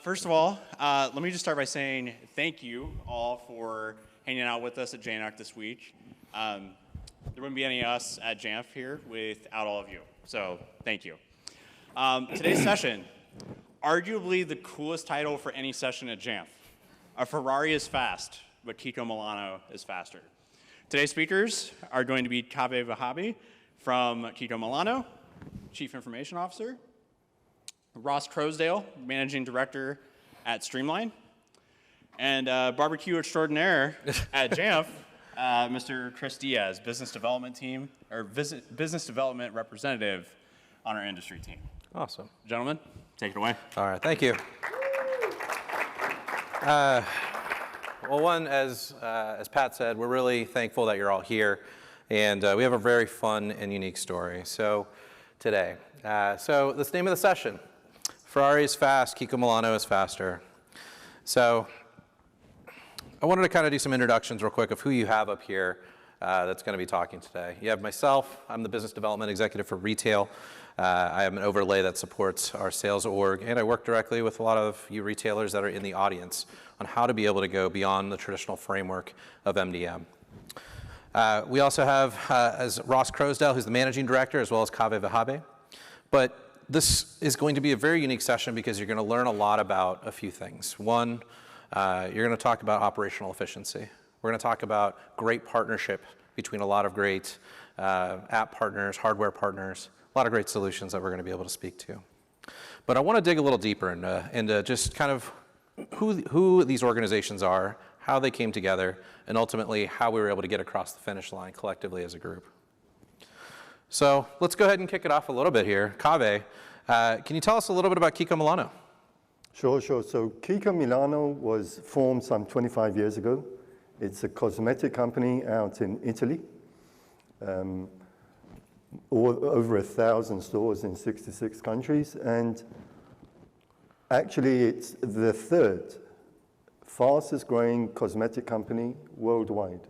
First of all, let me just start by saying thank you all for hanging out with us at JNUC this week. There wouldn't be any of us at Jamf here without all of you, so thank you. Today's session, arguably the coolest title for any session at Jamf. A Ferrari is fast, but Kiko Milano is faster. Today's speakers are going to be Kaveh Vahabi from Kiko Milano, Chief Information Officer, Ross Crosdale, Managing Director at Streamline, and barbecue extraordinaire at Jamf, Mr. Chris Diaz, Business Development Team, or Business Development Representative on our industry team. Awesome. Gentlemen, take it away. All right, thank you. Well, one, as Pat said, we're really thankful that you're all here, and we have a very fun and unique story. So today, so this name of the session, Ferrari is fast, Kiko Milano is faster. So I wanted to kind of do some introductions real quick of who you have up here that's going to be talking today. You have myself, I'm the Business Development Executive for Retail. I have an overlay that supports our sales org, and I work directly with a lot of you retailers that are in the audience on how to be able to go beyond the traditional framework of MDM. We also have as Ross Crosdale, who's the Managing Director, as well as Kaveh Vahabi. But this is going to be a very unique session because you're going to learn a lot about a few things. One, you're going to talk about operational efficiency. We're going to talk about great partnership between a lot of great app partners, hardware partners, a lot of great solutions that we're going to be able to speak to. But I want to dig a little deeper into just kind of who these organizations are, how they came together, and ultimately how we were able to get across the finish line collectively as a group. So let's go ahead and kick it off a little bit here. Kaveh, can you tell us a little bit about Kiko Milano? Sure. So Kiko Milano was formed some 25 years ago. It's a cosmetic company out in Italy. Over 1,000 stores in 66 countries. And actually, it's the third fastest growing cosmetic company worldwide,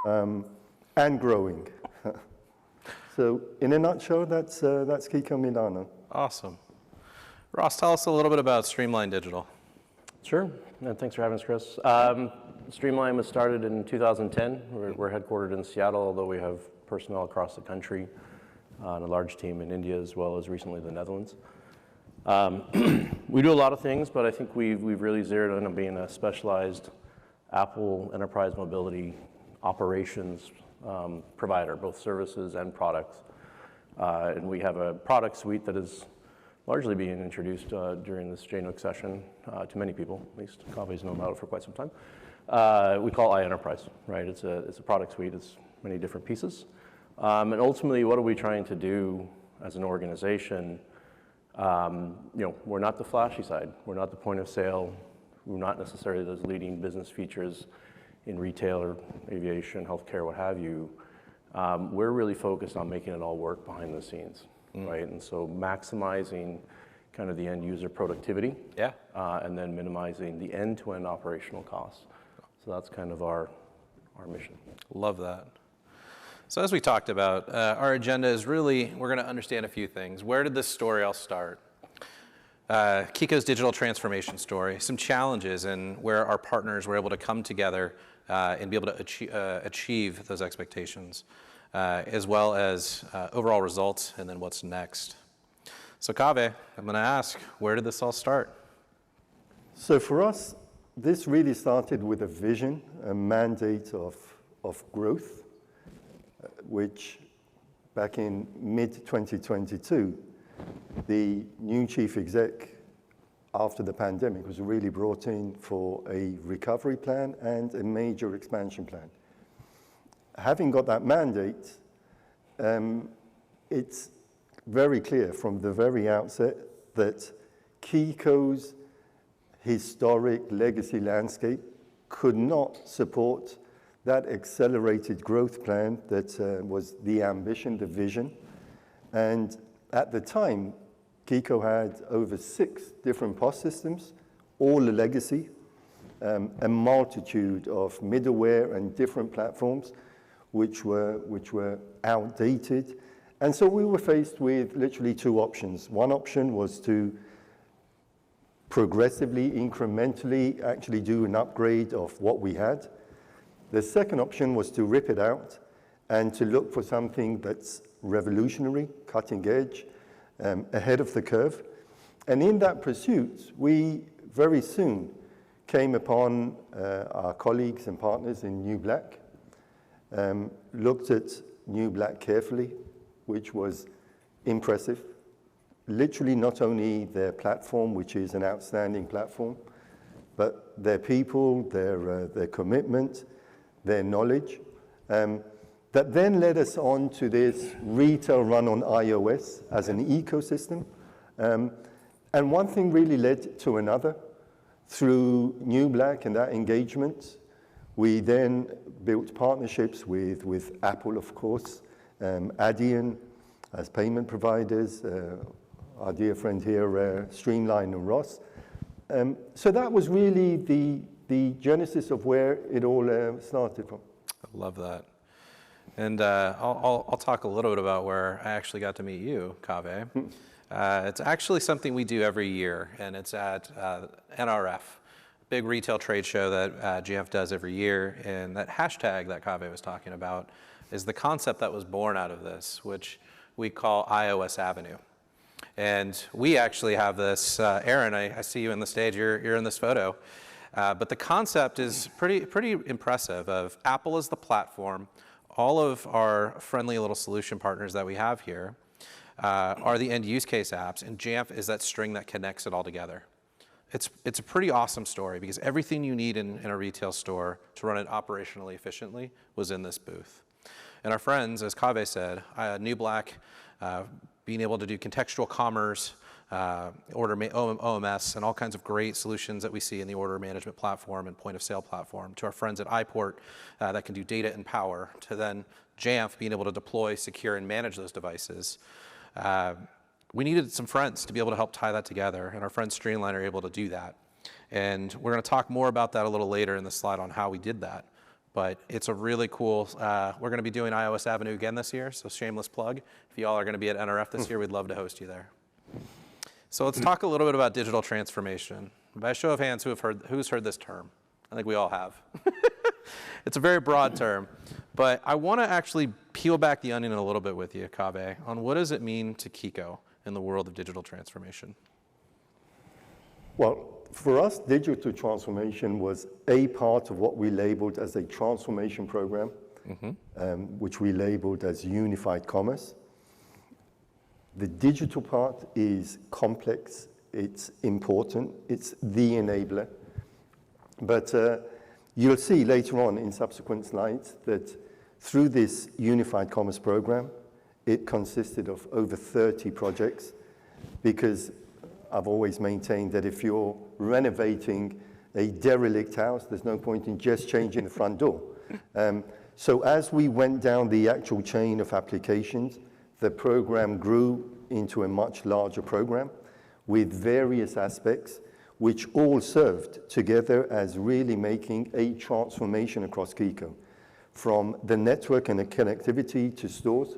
and growing. So in a nutshell, that's Kiko Milano. Awesome. Ross, tell us a little bit about Streamline Digital. Sure, and thanks for having us, Chris. Streamline was started in 2010. We're headquartered in Seattle, although we have personnel across the country and a large team in India, as well as recently the Netherlands. We do a lot of things, but I think we've really zeroed in on being a specialized Apple enterprise mobility operations provider, both services and products. And we have a product suite that is largely being introduced during this JNUC session to many people, at least Kaveh's known about it for quite some time. We call iEnterprise, right? It's a product suite, it's many different pieces. And ultimately, what are we trying to do as an organization? We're not the flashy side. We're not the point of sale. We're not necessarily those leading business features in retail or aviation, healthcare, what have you. We're really focused on making it all work behind the scenes, right? And so maximizing kind of the end user productivity, and then minimizing the end-to-end operational costs. So that's kind of our mission. Love that. So as we talked about, our agenda is really, we're going to understand a few things. Where did this story all start? Kiko's digital transformation story, some challenges and where our partners were able to come together and be able to achieve those expectations, as well as overall results, and then what's next. So Kaveh, I'm going to ask, where did this all start? So for us, this really started with a vision, a mandate of growth, which back in mid-2022, the new chief exec after the pandemic was really brought in for a recovery plan and a major expansion plan. Having got that mandate, it's very clear from the very outset that Kiko's historic legacy landscape could not support that accelerated growth plan that was the ambition, the vision. And at the time, Kiko had over 6 different POS systems, all a legacy, a multitude of middleware and different platforms which were outdated. And so we were faced with literally 2 options. One option was to progressively, incrementally, actually do an upgrade of what we had. The second option was to rip it out and to look for something that's revolutionary, cutting edge, ahead of the curve. And in that pursuit, we very soon came upon our colleagues and partners in New Black, looked at New Black carefully, which was impressive. Literally not only their platform, which is an outstanding platform, but their people, their commitment, their knowledge, that then led us on to this retail run on iOS as an ecosystem. And one thing really led to another. Through New Black and that engagement, we then built partnerships with Apple, of course, Adyen as payment providers, our dear friend here, Streamline and Ross. So that was really the genesis of where it all started from. I love that. And I'll talk a little bit about where I actually got to meet you, Kaveh. It's actually something we do every year, and it's at NRF, big retail trade show that Jamf does every year. And that hashtag that Kaveh was talking about is the concept that was born out of this, which we call iOS Avenue. And we actually have this, Aaron, I see you in the stage, you're in this photo. But the concept is pretty impressive of Apple as the platform. All of our friendly little solution partners that we have here are the end use case apps, and Jamf is that string that connects it all together. It's a pretty awesome story because everything you need in a retail store to run it operationally efficiently was in this booth. And our friends, as Kaveh said, New Black, being able to do contextual commerce, OMS, and all kinds of great solutions that we see in the order management platform and point of sale platform, to our friends at IPort that can do data and power, to then Jamf being able to deploy, secure, and manage those devices. We needed some friends to be able to help tie that together, and our friends Streamline are able to do that. And we're going to talk more about that a little later in the slide on how we did that. But it's a really cool, we're going to be doing iOS Avenue again this year, so shameless plug. If y'all are going to be at NRF this year, we'd love to host you there. So let's talk a little bit about digital transformation. By a show of hands, who's heard this term? I think we all have. It's a very broad term, but I want to actually peel back the onion a little bit with you, Kaveh, on what does it mean to Kiko in the world of digital transformation? Well, for us, digital transformation was a part of what we labeled as a transformation program, which we labeled as unified commerce. The digital part is complex, it's important, it's the enabler. But you'll see later on in subsequent slides that through this unified commerce program, it consisted of over 30 projects, because I've always maintained that if you're renovating a derelict house, there's no point in just changing the front door. So as we went down the actual chain of applications, the program grew into a much larger program with various aspects, which all served together as really making a transformation across Kiko, from the network and the connectivity to stores,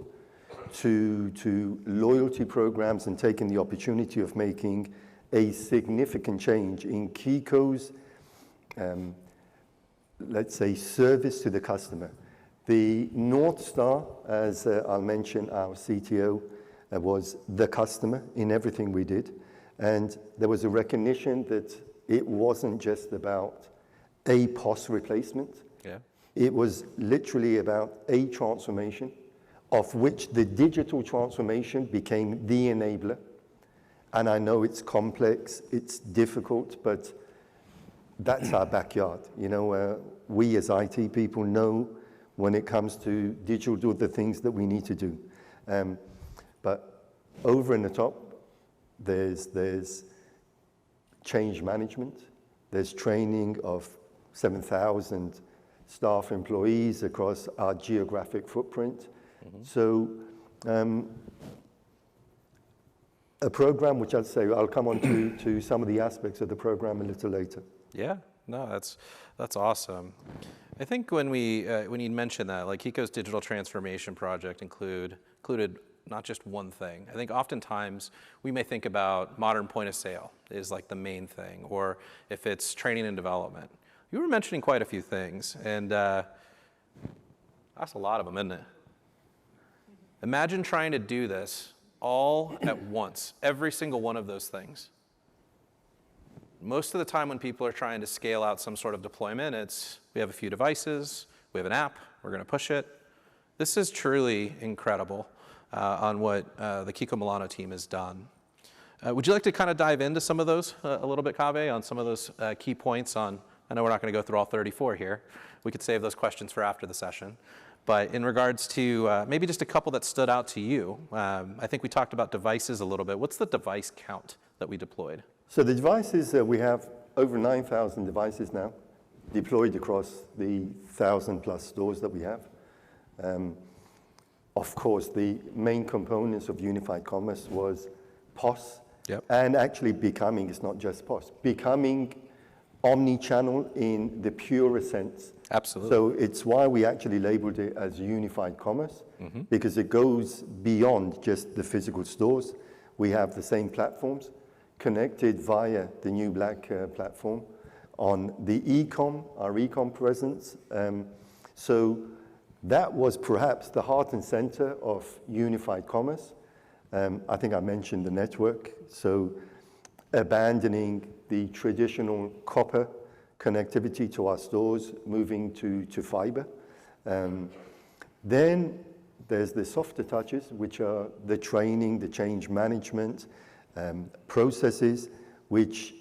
to loyalty programs, and taking the opportunity of making a significant change in Kiko's, let's say, service to the customer. The North Star, as I'll mention, our CTO, was the customer in everything we did. And there was a recognition that it wasn't just about a POS replacement. Yeah. It was literally about a transformation, of which the digital transformation became the enabler. And I know it's complex, it's difficult, but that's our backyard. You know, we as IT people know when it comes to digital, do the things that we need to do. But over in the top, there's change management, there's training of 7,000 staff employees across our geographic footprint. So a program which I'd say, I'll come on to some of the aspects of the program a little later. Yeah, no, that's awesome. I think when you mentioned that, like Kiko's digital transformation project included not just one thing. I think oftentimes we may think about modern point of sale is like the main thing, or if it's training and development. You were mentioning quite a few things, and that's a lot of them, isn't it? Imagine trying to do this all at once, every single one of those things. Most of the time when people are trying to scale out some sort of deployment, it's we have a few devices, we have an app, we're going to push it. This is truly incredible on what the Kiko Milano team has done. Would you like to kind of dive into some of those a little bit, Kaveh, on some of those key points on, I know we're not going to go through all 34 here. We could save those questions for after the session. But in regards to maybe just a couple that stood out to you, I think we talked about devices a little bit. What's the device count that we deployed? So the devices, we have over 9,000 devices now deployed across the 1,000+ stores that we have. Of course, the main components of unified commerce was POS, and actually becoming, it's not just POS, becoming omni-channel in the purest sense. Absolutely. So it's why we actually labeled it as unified commerce, because it goes beyond just the physical stores. We have the same platforms connected via the new Black platform on the e-com, our e-com presence. So that was perhaps the heart and center of unified commerce. I think I mentioned the network. So abandoning the traditional copper connectivity to our stores, moving to fiber. Then there's the softer touches, which are the training, the change management, processes, which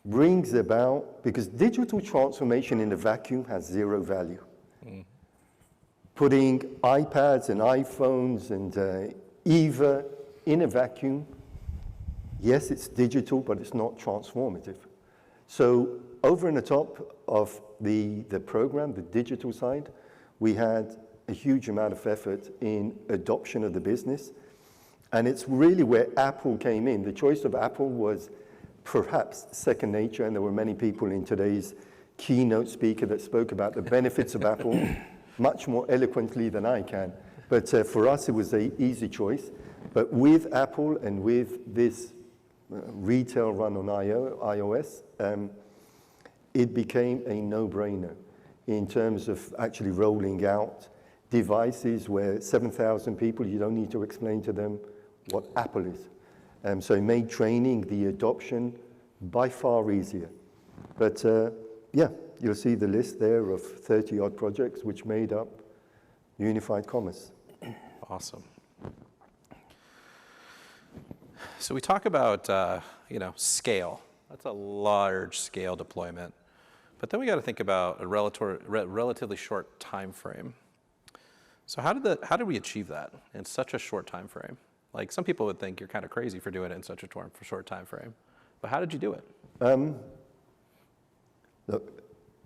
brings about, because digital transformation in a vacuum has zero value. Putting iPads and iPhones and Eva in a vacuum, yes, it's digital, but it's not transformative. So over and the top of the program, the digital side, we had a huge amount of effort in adoption of the business. And it's really where Apple came in. The choice of Apple was perhaps second nature, and there were many people in today's keynote speaker that spoke about the benefits of Apple much more eloquently than I can. But for us, it was an easy choice. But with Apple and with this retail run on iOS, it became a no-brainer in terms of actually rolling out devices where 7,000 people, you don't need to explain to them what Apple is. So it made training, the adoption, by far easier. But yeah, you'll see the list there of 30-odd projects which made up unified commerce. Awesome. So we talk about scale. That's a large scale deployment. But then we got to think about a relatively short time frame. So how did we achieve that in such a short time frame? Like, some people would think you're kind of crazy for doing it in such a short time frame. But how did you do it? Look,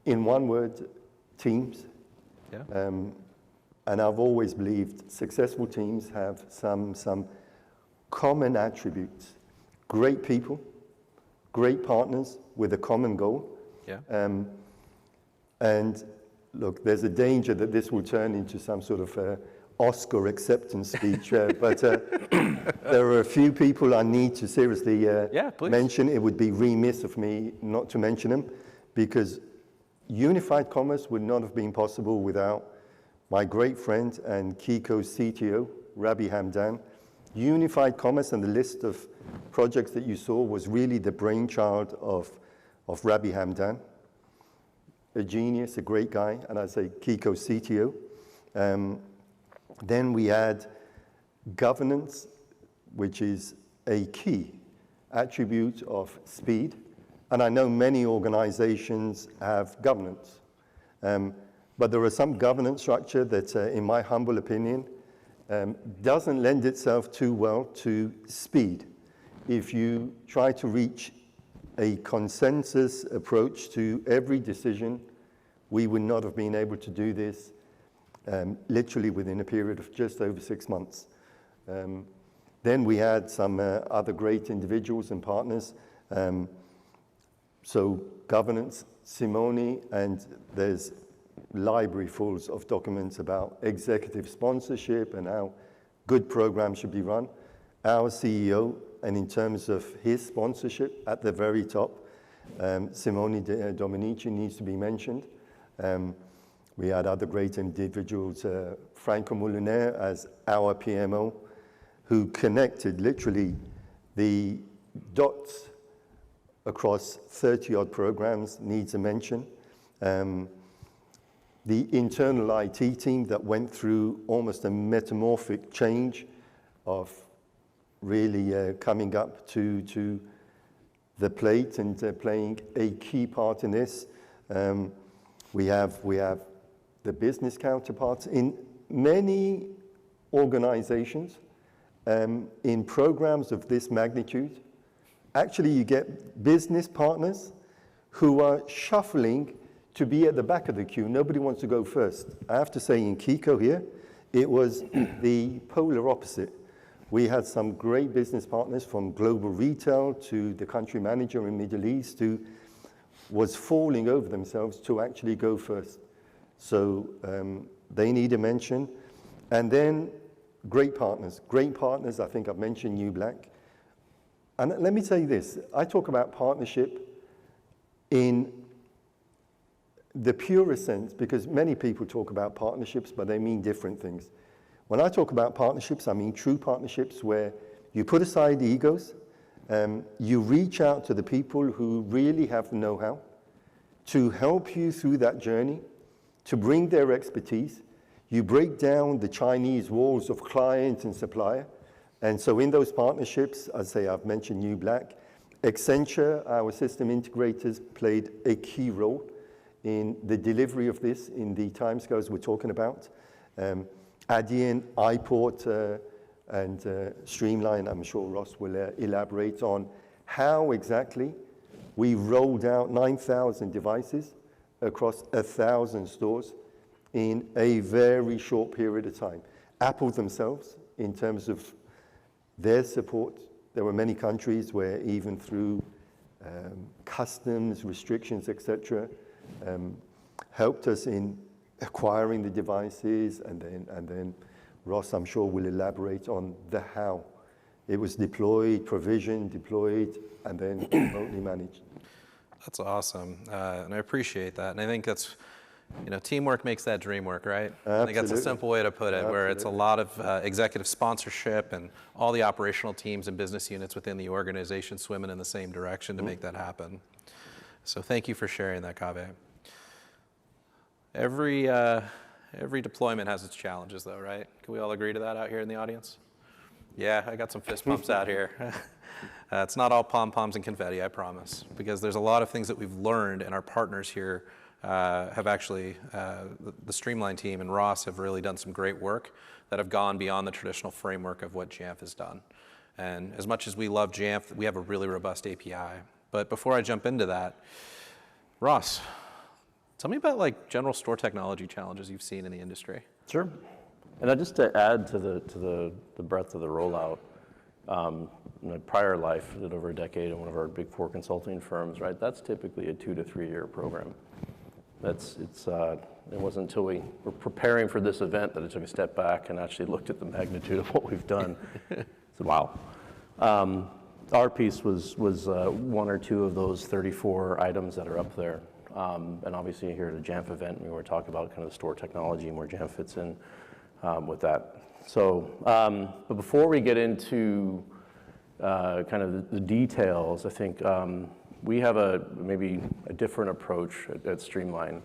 in one word, teams. Yeah. And I've always believed successful teams have some common attributes. Great people, great partners with a common goal. Yeah. And look, there's a danger that this will turn into some sort of Oscar acceptance speech, but there are a few people I need to seriously mention. It would be remiss of me not to mention them, because unified commerce would not have been possible without my great friend and Kiko's CTO, Rabbi Hamdan. Unified commerce and the list of projects that you saw was really the brainchild of Rabbi Hamdan, a genius, a great guy, and I'd say Kiko's CTO. Then we had governance, which is a key attribute of speed. And I know many organizations have governance. But there are some governance structure that, in my humble opinion, doesn't lend itself too well to speed. If you try to reach a consensus approach to every decision, we would not have been able to do this literally within a period of just over 6 months. Then we had some other great individuals and partners. So governance, Simone, and there's library fulls of documents about executive sponsorship and how good programs should be run. Our CEO, and in terms of his sponsorship at the very top, Simone Dominici needs to be mentioned. We had other great individuals, Franco Mouliner as our PMO, who connected literally the dots across 30-odd programs, needs a mention. The internal IT team that went through almost a metamorphic change of really coming up to the plate and playing a key part in this. We have the business counterparts in many organizations, in programs of this magnitude. Actually, you get business partners who are shuffling to be at the back of the queue. Nobody wants to go first. I have to say, in Kiko here, it was the polar opposite. We had some great business partners, from global retail to the country manager in Middle East, who was falling over themselves to actually go first. So they need a mention. And then great partners. Great partners, I think I've mentioned New Black. And let me tell you this, I talk about partnership in the purest sense, because many people talk about partnerships, but they mean different things. When I talk about partnerships, I mean true partnerships where you put aside egos, you reach out to the people who really have the know-how to help you through that journey, to bring their expertise. You break down the Chinese walls of client and supplier. And so in those partnerships, I've mentioned New Black. Accenture, our system integrators, played a key role in the delivery of this in the timescales we're talking about. Adyen, IPort, and Streamline, I'm sure Ross will elaborate on how exactly we rolled out 9,000 devices across 1,000 stores in a very short period of time. Apple themselves, in terms of their support, there were many countries where even through customs restrictions, etc., helped us in acquiring the devices, and then Ross, I'm sure, will elaborate on the how. It was deployed, provisioned, deployed, and then remotely managed. That's awesome, and I appreciate that. And I think that's, teamwork makes that dream work, right? Absolutely. I think that's a simple way to put it, where it's a lot of executive sponsorship and all the operational teams and business units within the organization swimming in the same direction to make that happen. So thank you for sharing that, Kaveh. Every deployment has its challenges, though, right? Can we all agree to that out here in the audience? Yeah, I got some fist bumps out here. It's not all pom-poms and confetti, I promise, because there's a lot of things that we've learned, and our partners here have actually, the Streamline team and Ross have really done some great work that have gone beyond the traditional framework of what Jamf has done. And as much as we love Jamf, we have a really robust API. But before I jump into that, Ross, tell me about general store technology challenges you've seen in the industry. Sure. And just to add to the breadth of the rollout, in my prior life, I did over a decade in one of our big four consulting firms, right? That's typically a 2 to 3 year program. It wasn't until we were preparing for this event that I took a step back and actually looked at the magnitude of what we've done. I said, wow. Our piece was one or two of those 34 items that are up there. And obviously here at a Jamf event, we were talking about kind of the store technology and where Jamf fits in with that. So, but before we get into kind of the details, I think we have maybe a different approach at Streamline.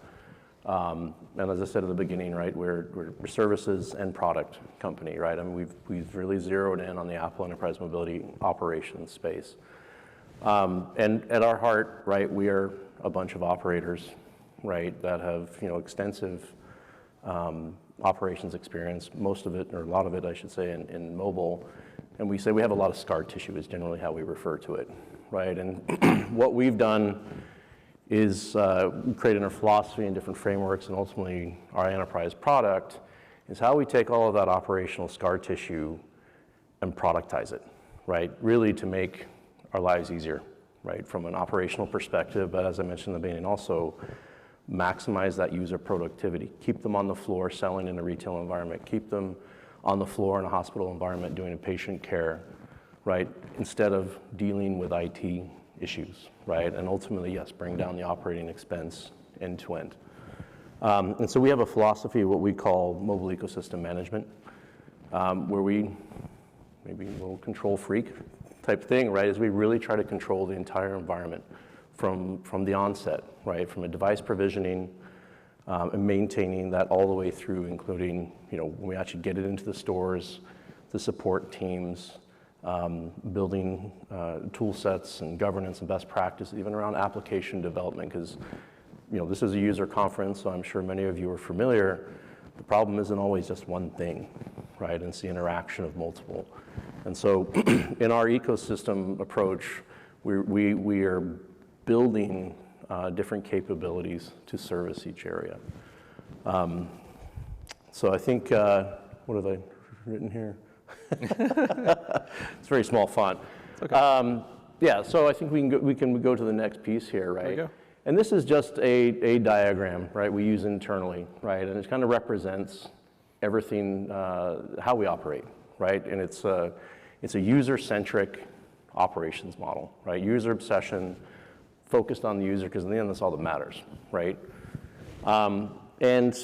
And as I said at the beginning, right, we're services and product company, right? I mean, we've really zeroed in on the Apple Enterprise Mobility operations space. And at our heart, right, we are a bunch of operators, right, that have, extensive operations experience, most of it, or a lot of it, I should say, in mobile. And we say we have a lot of scar tissue is generally how we refer to it, right? And what we've done is created our philosophy and different frameworks, and ultimately our enterprise product is how we take all of that operational scar tissue and productize it, right? Really to make our lives easier, right? From an operational perspective, but as I mentioned in the beginning, also maximize that user productivity, keep them on the floor selling in a retail environment, keep them on the floor in a hospital environment doing patient care, right? Instead of dealing with IT issues, right? And ultimately, yes, bring down the operating expense end to end. And so we have a philosophy of what we call mobile ecosystem management, where we, maybe a little control freak type thing, right, is we really try to control the entire environment from the onset, right, from a device provisioning and maintaining that all the way through, including, when we actually get it into the stores, the support teams, building tool sets and governance and best practices, even around application development, because this is a user conference, so I'm sure many of you are familiar. The problem isn't always just one thing, right? And it's the interaction of multiple. And so in our ecosystem approach, we are building different capabilities to service each area. So I think, what have I written here? It's very small font. Okay. Yeah, so I think we can go to the next piece here, right? There we go. And this is just a diagram, right, we use internally, right? And it kind of represents everything, how we operate, right? And it's a user-centric operations model, right? User obsession, focused on the user, because in the end, that's all that matters, right? And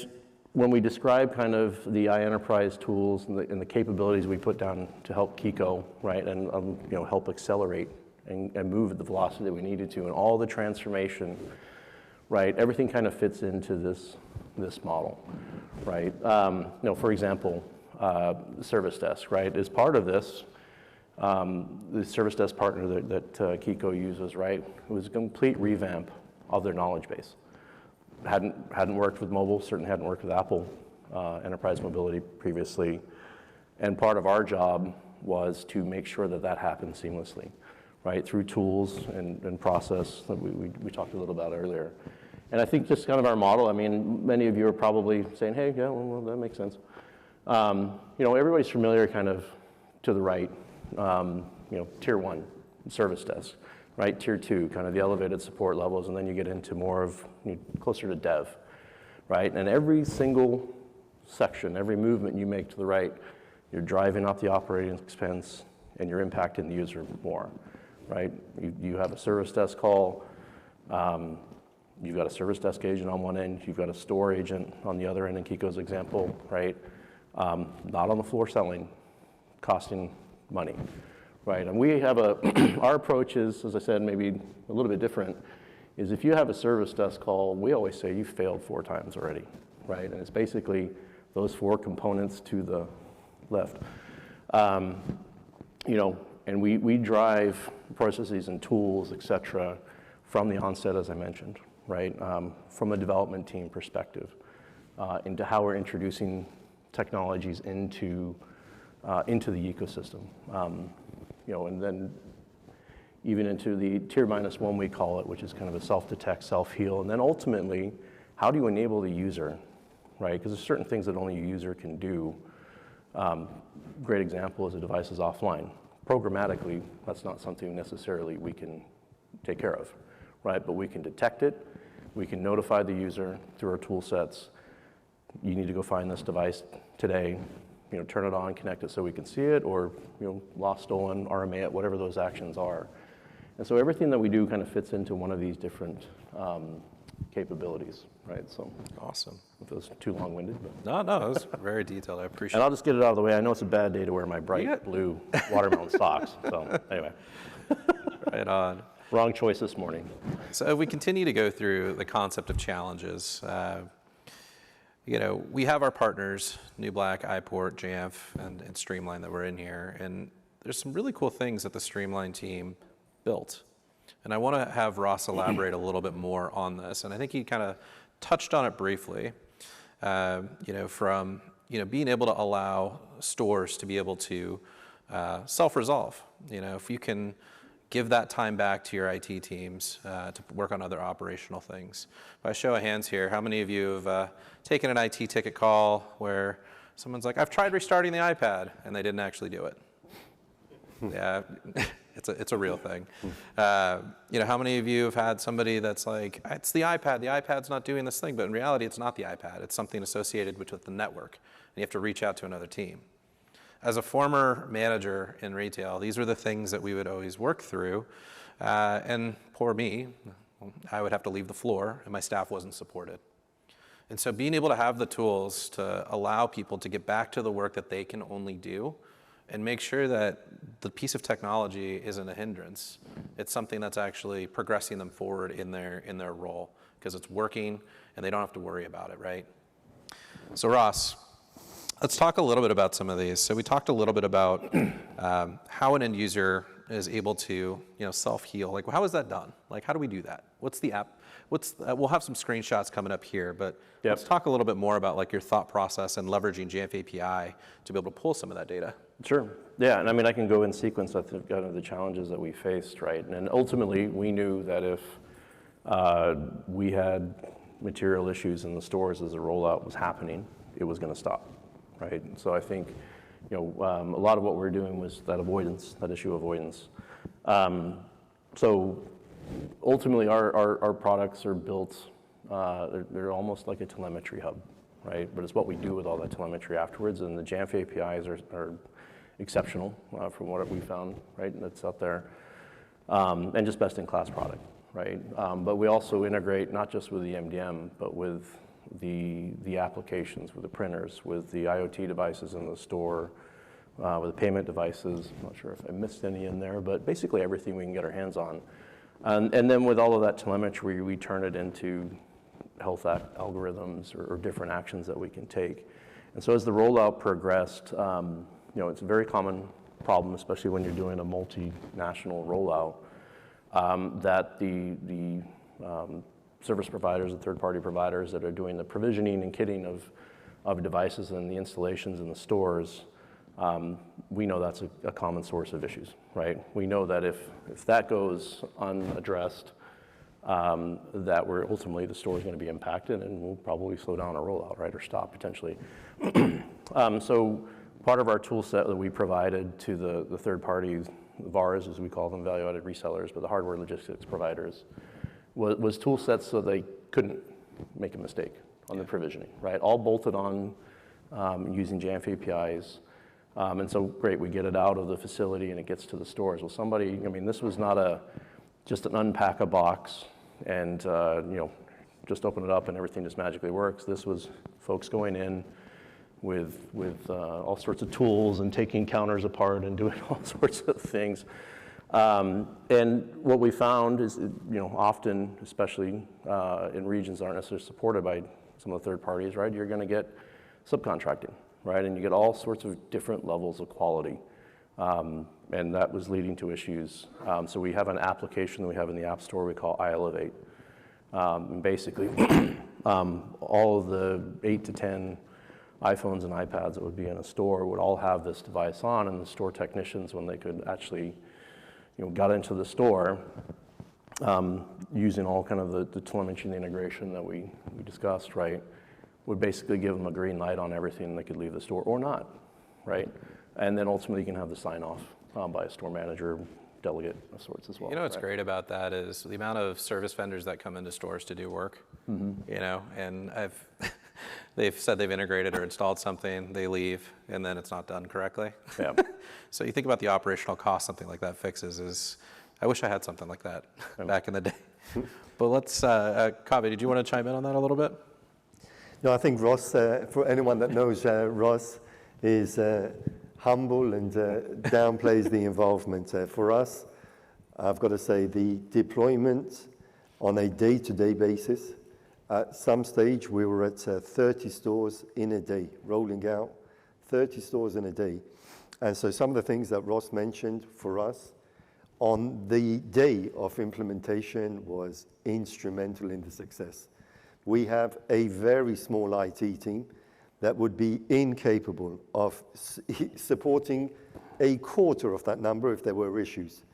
when we describe kind of the iEnterprise tools and the capabilities we put down to help Kiko, right, and help accelerate and move at the velocity that we needed to, and all the transformation, right, everything kind of fits into this model, right? For example, service desk, right, is part of this. The service desk partner that Kiko uses, right, it was a complete revamp of their knowledge base. Hadn't worked with mobile, certainly hadn't worked with Apple Enterprise Mobility previously, and part of our job was to make sure that happened seamlessly, right, through tools and process that we talked a little about earlier. And I think just kind of our model, I mean, many of you are probably saying, hey, yeah, well, that makes sense. Everybody's familiar kind of to the right, tier 1 service desk, right? Tier 2, kind of the elevated support levels, and then you get into more of closer to dev, right? And every single section, every movement you make to the right, you're driving up the operating expense and you're impacting the user more, right? You have a service desk call, you've got a service desk agent on one end, you've got a store agent on the other end in Kiko's example, right? Not on the floor selling, costing money, right? And we have our approach is, as I said, maybe a little bit different, is if you have a service desk call, we always say you failed 4 times already, right? And it's basically those 4 components to the left. And we drive processes and tools, et cetera, from the onset, as I mentioned, right? From a development team perspective, into how we're introducing technologies into the ecosystem. And then even into the tier -1, we call it, which is kind of a self-detect, self-heal. And then ultimately, how do you enable the user, right? Because there's certain things that only a user can do. Great example is a device is offline. Programmatically, that's not something necessarily we can take care of, right? But we can detect it. We can notify the user through our tool sets. You need to go find this device today. Turn it on, connect it so we can see it, or lost, stolen, RMA it, whatever those actions are. And so everything that we do kind of fits into one of these different capabilities, right? So Awesome. if it was too long-winded, but. No, it was very detailed. I appreciate And it. I'll just get it out of the way. I know it's a bad day to wear my bright blue watermelon socks. So anyway, Right on. wrong choice this morning. So we continue to go through the concept of challenges. We have our partners, New Black, IPort, Jamf, and Streamline that were in here. And there's some really cool things that the Streamline team built. And I want to have Ross elaborate a little bit more on this. And I think he kind of touched on it briefly, from being able to allow stores to be able to self-resolve. If you can give that time back to your IT teams to work on other operational things. By show of hands here, how many of you have taken an IT ticket call where someone's like, I've tried restarting the iPad, and they didn't actually do it? Yeah, it's a real thing. How many of you have had somebody that's like, it's the iPad's not doing this thing, but in reality, it's not the iPad. It's something associated with the network, and you have to reach out to another team. as a former manager in retail, these were the things that we would always work through. And poor me, I would have to leave the floor, and my staff wasn't supported. And so being able to have the tools to allow people to get back to the work that they can only do and make sure that the piece of technology isn't a hindrance. It's something that's actually progressing them forward in their role because it's working and they don't have to worry about it, right? So Ross, let's talk a little bit about some of these. So we talked a little bit about how an end user is able to, self-heal. Like, how is that done? Like, how do we do that? What's the app? We'll have some screenshots coming up here, but let's talk a little bit more about like your thought process and leveraging Jamf API to be able to pull some of that data. Sure. Yeah, and I mean, I can go in sequence. I think kind of the challenges that we faced, right? And ultimately, we knew that if we had material issues in the stores as the rollout was happening, it was going to stop, right? And so I think, a lot of what we were doing was that issue avoidance. So ultimately, our products are built, they're almost like a telemetry hub, right? But it's what we do with all that telemetry afterwards, and the Jamf APIs are exceptional from what we found, right? That's out there, and just best-in-class product, right? But we also integrate not just with the MDM, but with the applications, with the printers, with the IoT devices in the store, with the payment devices. I'm not sure if I missed any in there, but basically everything we can get our hands on. And then with all of that telemetry, we turn it into health algorithms or different actions that we can take. And so as the rollout progressed, it's a very common problem, especially when you're doing a multinational rollout, that the service providers and third-party providers that are doing the provisioning and kitting of devices and the installations in the stores, we know that's a common source of issues, right? We know that if that goes unaddressed, that ultimately the store is going to be impacted and we'll probably slow down a rollout, right, or stop potentially. So part of our tool set that we provided to the third parties, VARs as we call them, value-added resellers, but the hardware logistics providers, was tool sets so they couldn't make a mistake on the provisioning, right? All bolted on using Jamf APIs. And so great, we get it out of the facility and it gets to the stores. Well, this was not just an unpack a box and just open it up and everything just magically works. This was folks going in with all sorts of tools and taking counters apart and doing all sorts of things. And what we found is, often, especially in regions that aren't necessarily supported by some of the third parties, right, you're going to get subcontracting, right, and you get all sorts of different levels of quality. And that was leading to issues. So we have an application that we have in the App Store we call iElevate. And basically, all of the 8 to 10 iPhones and iPads that would be in a store would all have this device on, and the store technicians, when they could actually got into the store, using all kind of the telemetry and the integration that we discussed, right, would basically give them a green light on everything and they could leave the store or not, right? And then ultimately you can have the sign off by a store manager, delegate of sorts as well. What's great about that is the amount of service vendors that come into stores to do work, and they've said they've integrated or installed something, they leave, and then it's not done correctly. Yeah. So you think about the operational cost something like that fixes I wish I had something like that back in the day. But let's, Kaveh, did you want to chime in on that a little bit? No, I think Ross, for anyone that knows, Ross is humble and downplays the involvement. For us, I've got to say the deployment on a day-to-day basis, at some stage we were at 30 stores in a day, rolling out 30 stores in a day. And so some of the things that Ross mentioned for us on the day of implementation was instrumental in the success. We have a very small IT team that would be incapable of supporting a quarter of that number if there were issues.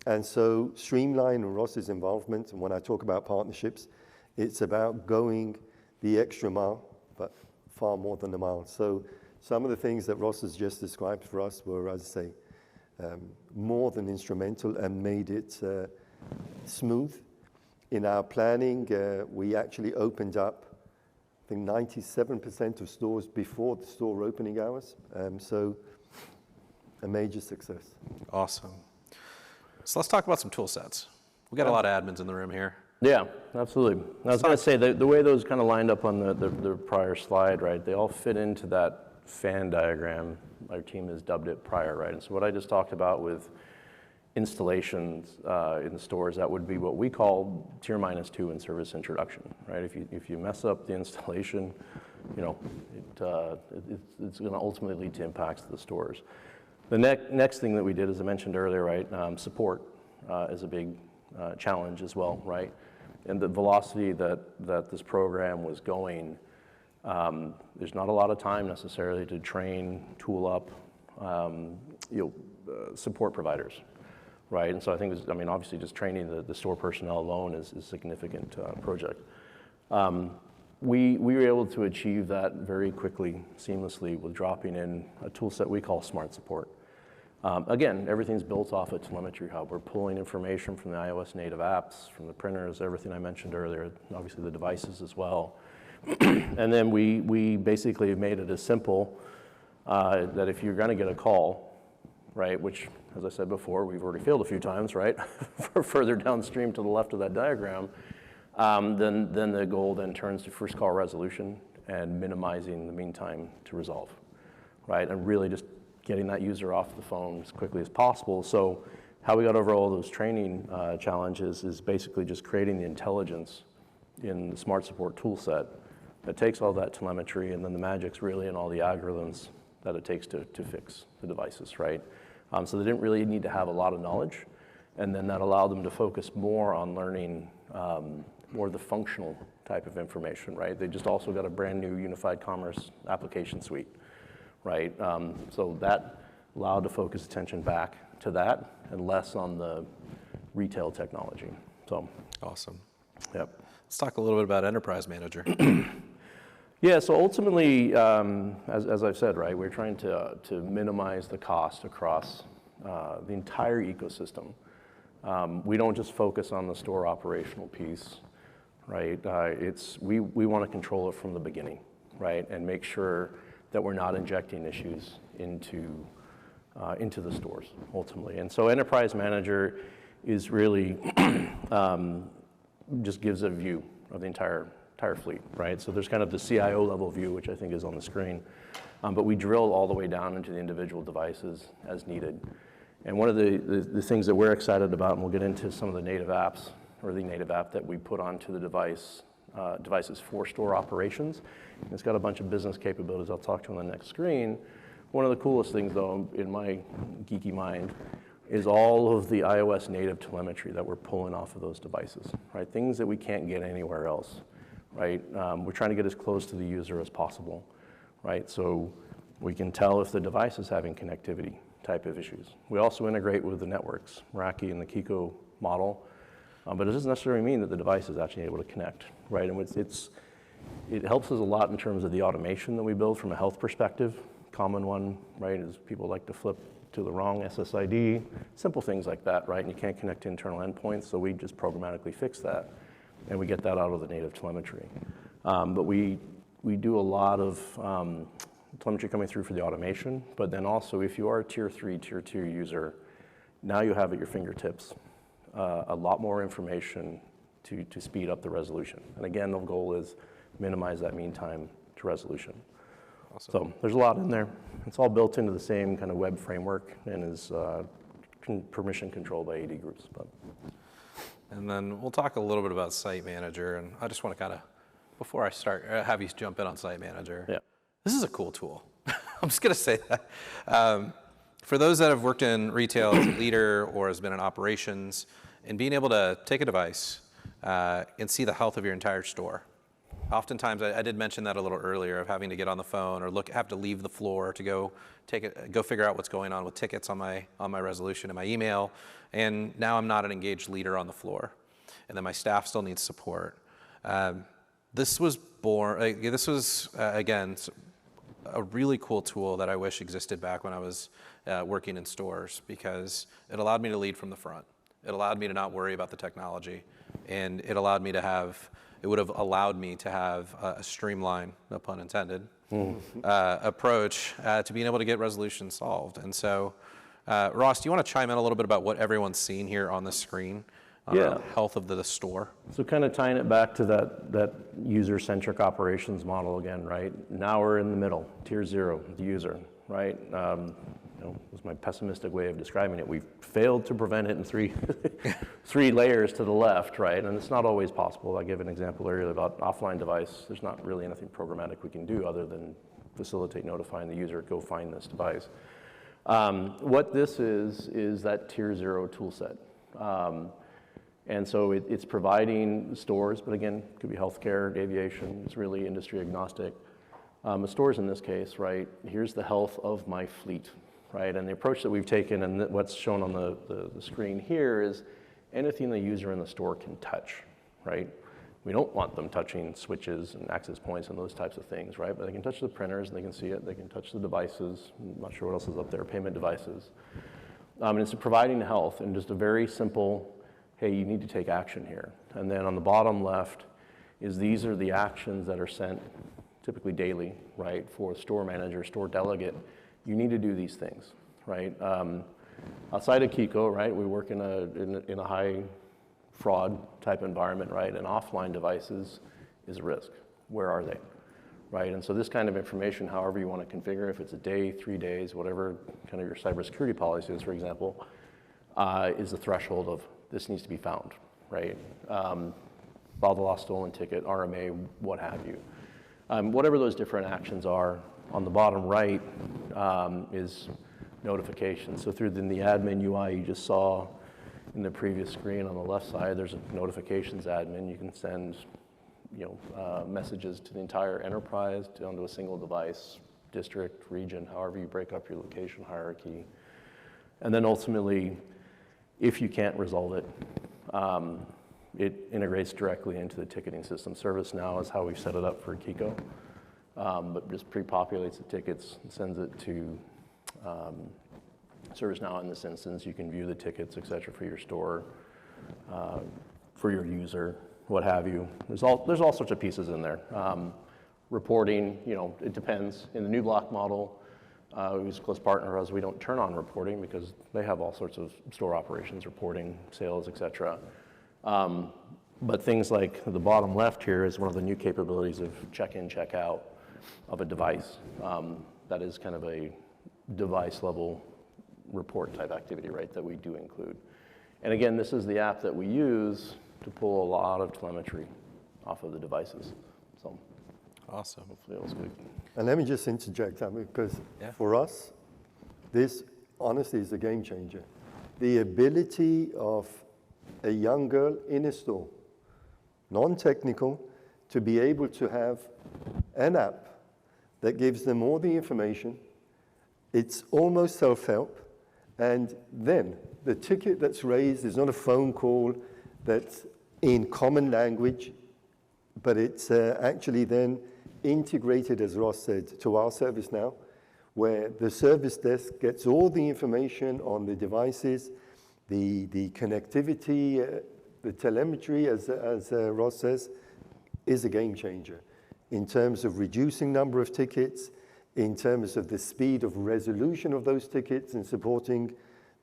And so Streamline and Ross's involvement, and when I talk about partnerships, it's about going the extra mile, but far more than a mile. So some of the things that Ross has just described for us were, as I say, more than instrumental and made it smooth. In our planning, we actually opened up, I think, 97% of stores before the store opening hours. So a major success. Awesome. So let's talk about some tool sets. We got a lot of admins in the room here. Yeah, absolutely. I was going to say, the way those kind of lined up on the prior slide, right, they all fit into that fan diagram. Our team has dubbed it prior, right? And so what I just talked about with installations in the stores, that would be what we call tier -2 in service introduction, right? If you mess up the installation, you know, it's going to ultimately lead to impacts to the stores. The next thing that we did, as I mentioned earlier, right, support is a big challenge as well, right? And the velocity that this program was going, there's not a lot of time necessarily to train, tool up, support providers, right? And so I think, obviously just training the store personnel alone is a significant project. We were able to achieve that very quickly, seamlessly, with dropping in a tool set we call Smart Support. Again, everything's built off a telemetry hub. We're pulling information from the iOS native apps, from the printers, everything I mentioned earlier, obviously the devices as well. And then we basically made it as simple that if you're going to get a call, right, which, as I said before, we've already failed a few times, right, for further downstream to the left of that diagram, then the goal then turns to first call resolution and minimizing the mean time to resolve, right, and really just getting that user off the phone as quickly as possible. So how we got over all those training challenges is basically just creating the intelligence in the Smart Support tool set that takes all that telemetry, and then the magic's really in all the algorithms that it takes to fix the devices, right? So they didn't really need to have a lot of knowledge, and then that allowed them to focus more on learning more of the functional type of information, right? They just also got a brand new unified commerce application suite, right? So that allowed to focus attention back to that and less on the retail technology. So Awesome. Yep. Let's talk a little bit about Enterprise Manager. Yeah, so ultimately, as I've said, right, we're trying to minimize the cost across the entire ecosystem. We don't just focus on the store operational piece, right? We want to control it from the beginning, right, and make sure that we're not injecting issues into the stores ultimately. And so Enterprise Manager is really just gives a view of the entire fleet, right? So there's kind of the CIO level view, which I think is on the screen, but we drill all the way down into the individual devices as needed. And one of the things that we're excited about, and we'll get into some of the native apps, or the native app that we put onto the devices for store operations. And it's got a bunch of business capabilities I'll talk to on the next screen. One of the coolest things, though, in my geeky mind, is all of the iOS native telemetry that we're pulling off of those devices, right? Things that we can't get anywhere else, right? We're trying to get as close to the user as possible, right? So we can tell if the device is having connectivity type of issues. We also integrate with the networks, Meraki and the Kiko model, but it doesn't necessarily mean that the device is actually able to connect, right? And it helps us a lot in terms of the automation that we build from a health perspective. Common one, right, is people like to flip to the wrong SSID, simple things like that, right? And you can't connect to internal endpoints, so we just programmatically fix that, and we get that out of the native telemetry. But we do a lot of telemetry coming through for the automation, but then also if you are a tier 3, tier 2 user, now you have at your fingertips a lot more information to speed up the resolution. And again, the goal is minimize that mean time to resolution. Awesome. So there's a lot in there. It's all built into the same kind of web framework and is permission controlled by AD groups. But. And then we'll talk a little bit about Site Manager, and I just want to kind of, before I start, have you jump in on Site Manager. Yeah. This is a cool tool. I'm just going to say that. For those that have worked in retail as a leader or has been in operations, and being able to take a device and see the health of your entire store. Oftentimes, I did mention that a little earlier, of having to get on the phone or have to leave the floor to go figure out what's going on with tickets on my resolution in my email, and now I'm not an engaged leader on the floor, and then my staff still needs support. This was again a really cool tool that I wish existed back when I was working in stores, because it allowed me to lead from the front. It allowed me to not worry about the technology, and it would have allowed me to have a streamline, no pun intended, approach to being able to get resolution solved. And so, Ross, do you want to chime in a little bit about what everyone's seeing here on the screen on the health of the store? So kind of tying it back to that user-centric operations model again, right? Now we're in the middle, tier 0, the user, right? Was my pessimistic way of describing it. We've failed to prevent it in three layers to the left, right? And it's not always possible. I gave an example earlier about offline device. There's not really anything programmatic we can do other than facilitate notifying the user, go find this device. What this is that tier 0 tool set. And so it's providing stores, but again, it could be healthcare, aviation, it's really industry agnostic. Stores in this case, right, here's the health of my fleet, right? And the approach that we've taken and what's shown on the screen here is anything the user in the store can touch, right? We don't want them touching switches and access points and those types of things, right? But they can touch the printers, they can see it, they can touch the devices, I'm not sure what else is up there, payment devices. And it's providing health and just a very simple, hey, you need to take action here. And then on the bottom left is these are the actions that are sent typically daily, right, for store manager, store delegate. You need to do these things, right? Outside of Kiko, right, we work in a high fraud type environment, right? And offline devices is a risk. Where are they, right? And so this kind of information, however you want to configure, if it's a day, 3 days, whatever kind of your cybersecurity policy is, for example, is the threshold of this needs to be found, right? File the lost stolen ticket, RMA, what have you. Whatever those different actions are, on the bottom right is notification. So through the admin UI you just saw in the previous screen on the left side, there's a notifications admin. You can send messages to the entire enterprise down to a single device, district, region, however you break up your location hierarchy. And then ultimately, if you can't resolve it, it integrates directly into the ticketing system. ServiceNow is how we've set it up for Kiko, but just pre-populates the tickets and sends it to ServiceNow in this instance. You can view the tickets, et cetera, for your store, for your user, what have you. There's all sorts of pieces in there. Reporting, it depends. In the new block model, who's a close partner of us, we don't turn on reporting because they have all sorts of store operations, reporting, sales, et cetera. But things like the bottom left here is one of the new capabilities of check-in, check-out of a device. That is kind of a device level report type activity, right, that we do include. And again, this is the app that we use to pull a lot of telemetry off of the devices. So awesome. Hopefully it was good. And let me just interject, because for us, this honestly is a game changer. The ability of a young girl in a store, non-technical, to be able to have an app that gives them all the information. It's almost self-help. And then the ticket that's raised is not a phone call that's in common language, but it's actually then integrated, as Ross said, to our ServiceNow, where the service desk gets all the information on the devices, the connectivity, the telemetry, as Ross says, is a game changer in terms of reducing number of tickets, in terms of the speed of resolution of those tickets and supporting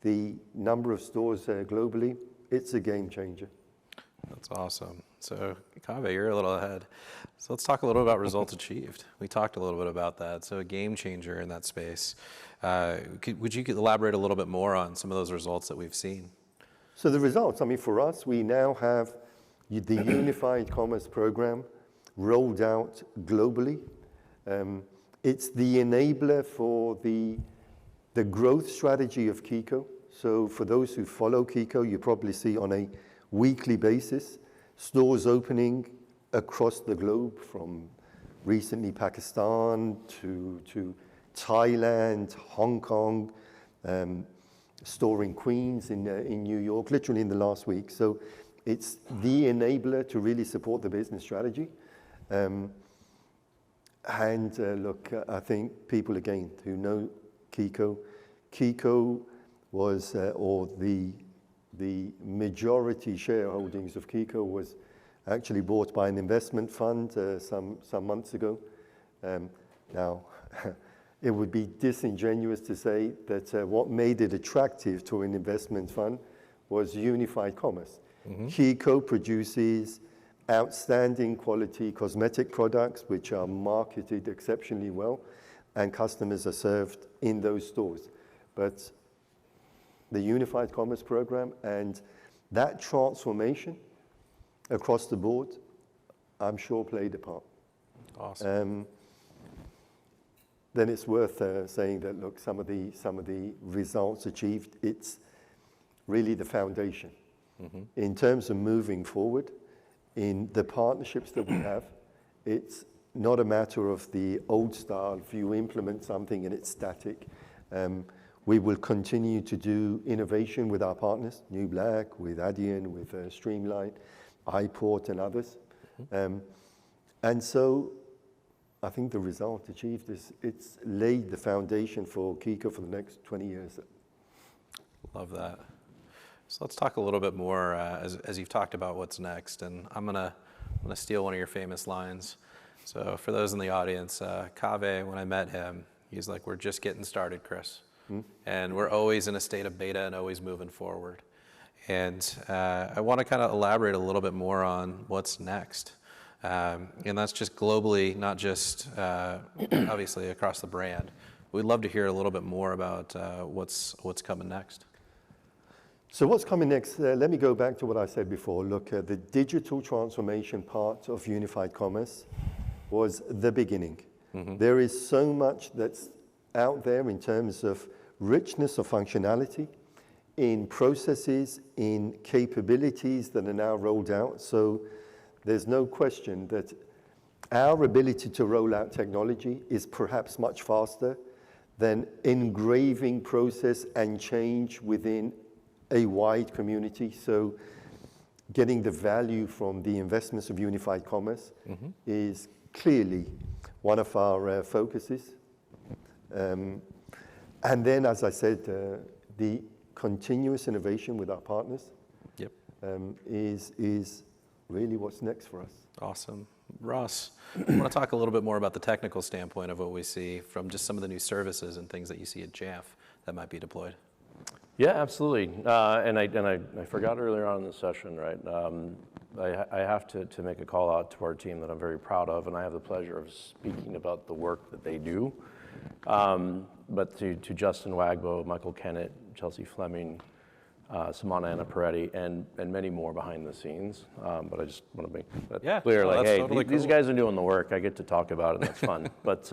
the number of stores globally. It's a game changer. That's awesome. So Kaveh, you're a little ahead. So let's talk a little about results achieved. We talked a little bit about that. So a game changer in that space. Would you elaborate a little bit more on some of those results that we've seen? So the results, for us, we now have the Unified Commerce Program rolled out globally. It's the enabler for the growth strategy of Kiko. So for those who follow Kiko, you probably see on a weekly basis stores opening across the globe, from recently Pakistan to Thailand, Hong Kong, store in Queens, in New York, literally in the last week. So it's the enabler to really support the business strategy. Look, I think people, again, who know Kiko was, or the majority shareholdings of Kiko was actually bought by an investment fund some months ago. Now, it would be disingenuous to say that what made it attractive to an investment fund was unified commerce. Kiko produces outstanding quality cosmetic products which are marketed exceptionally well, and customers are served in those stores. But the unified commerce program and that transformation across the board, I'm sure played a part. Awesome. Then it's worth saying that, look, some of the results achieved, it's really the foundation. In terms of moving forward, in the partnerships that we have, it's not a matter of the old style, if you implement something and it's static. We will continue to do innovation with our partners, New Black, with Adyen, with Streamline, IPort, and others. And so I think the result achieved is it's laid the foundation for Kiko for the next 20 years. Love that. So let's talk a little bit more as you've talked about what's next, and I'm gonna steal one of your famous lines. So for those in the audience, Kaveh, when I met him, he's like, "We're just getting started, Chris." And we're always in a state of beta and always moving forward. And I want to kind of elaborate a little bit more on what's next. And that's just globally, not just obviously across the brand. We'd love to hear a little bit more about what's coming next. So what's coming next? Let me go back to what I said before. Look, the digital transformation part of unified commerce was the beginning. There is so much that's out there in terms of richness of functionality, in processes, in capabilities that are now rolled out. So there's no question that our ability to roll out technology is perhaps much faster than engraving process and change within a wide community. So getting the value from the investments of unified commerce is clearly one of our focuses. And then, as I said, the continuous innovation with our partners is really what's next for us. Awesome. Ross, I want to talk a little bit more about the technical standpoint of what we see from just some of the new services and things that you see at Jamf that might be deployed. Yeah, absolutely. And I forgot earlier on in the session, right? I have to make a call out to our team that I'm very proud of, and I have the pleasure of speaking about the work that they do. But to Justin Wagbo, Michael Kennett, Chelsea Fleming, Samana Anna Peretti, and many more behind the scenes. But I just want to make that clear, like, hey, totally these guys are doing the work. I get to talk about it, and that's fun. But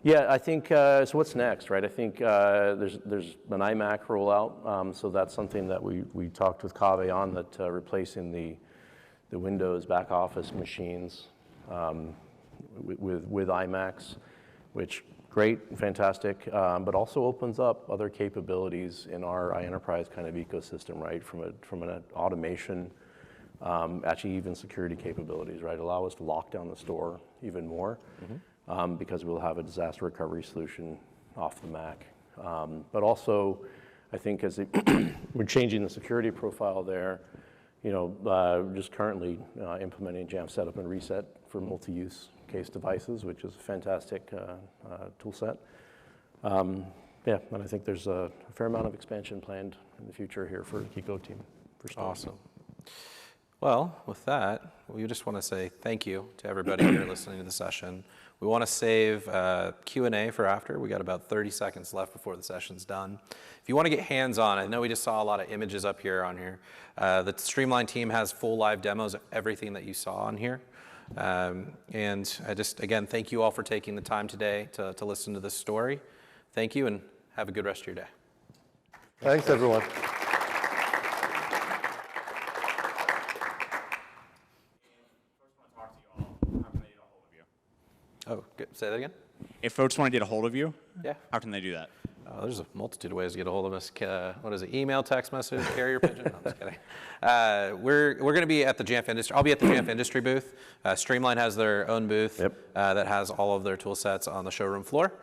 yeah, I think, so what's next, right? I think there's an iMac rollout. So that's something that we talked with Kaveh on, that replacing the Windows back office machines with iMacs, which great, fantastic, but also opens up other capabilities in our iEnterprise kind of ecosystem, right? From an automation, actually even security capabilities, right? Allow us to lock down the store even more, because we'll have a disaster recovery solution off the Mac. But also, I think as we're changing the security profile there, you know, just currently implementing Jamf setup and reset for multi-use case devices, which is a fantastic tool set. Yeah, and I think there's a fair amount of expansion planned in the future here for the Kiko team. Awesome. Well, with that, we just want to say thank you to everybody here listening to the session. We want to save Q&A for after. We got about 30 seconds left before the session's done. If you want to get hands-on, I know we just saw a lot of images up here on here. The Streamline team has full live demos of everything that you saw on here. And I just, again, thank you all for taking the time today to listen to this story. Thank you, and have a good rest of your day. Thanks, everyone. Oh, good. Say that again? If folks want to get a hold of you, Yeah. how can they do that? There's a multitude of ways to get a hold of us. What is it? Email, text message, carrier pigeon? No, I'm just kidding. We're going to be at the Jamf Industry. I'll be at the Jamf Industry booth. Streamline has their own booth that has all of their tool sets on the showroom floor.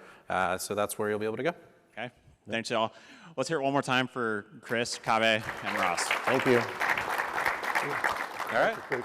So that's where you'll be able to go. Okay. Thanks, y'all. Let's hear it one more time for Chris, Kaveh, and Ross. Thank you. All right.